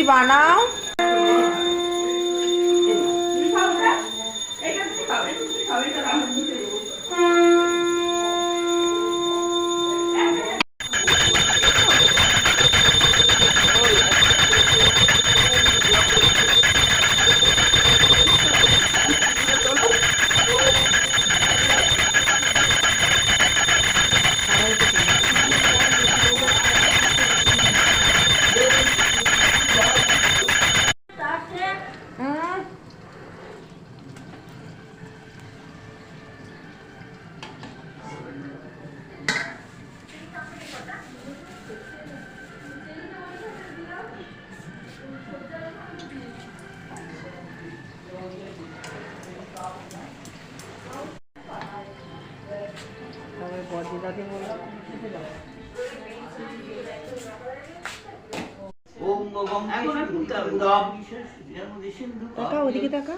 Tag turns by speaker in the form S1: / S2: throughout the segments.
S1: বানাও। ওদিকে তাকা।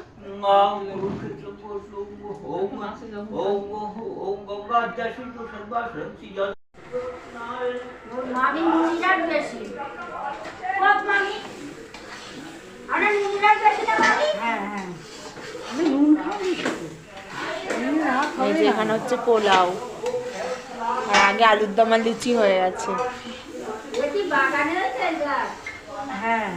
S1: এখানে হচ্ছে পোলাও, আর আগে আলুর দম আর লুচি হয়ে গেছে। হ্যাঁ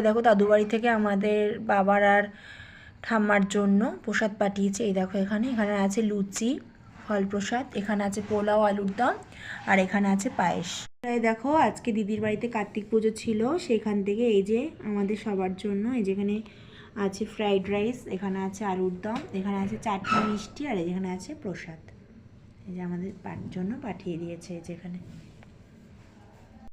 S1: দেখো দাদু বাড়ি থেকে আমাদের বাবার আর ঠাম্মার জন্য প্রসাদ পাঠিয়েছে। এই দেখো এখানে আছে লুচি, ফল প্রসাদ, এখানে আছে পোলাও আলুর দম, আর এখানে আছে পায়েস। এই দেখো আজকে দিদির বাড়িতে কার্তিক পুজো ছিল, সেখান থেকে এই যে আমাদের সবার জন্য এই যেখানে আছে ফ্রাইড রাইস, এখানে আছে আলুর দম, এখানে আছে চাটনি মিষ্টি, আর এখানে আছে প্রসাদ। এই যে আমাদের জন্য পাঠিয়ে দিয়েছে যেখানে।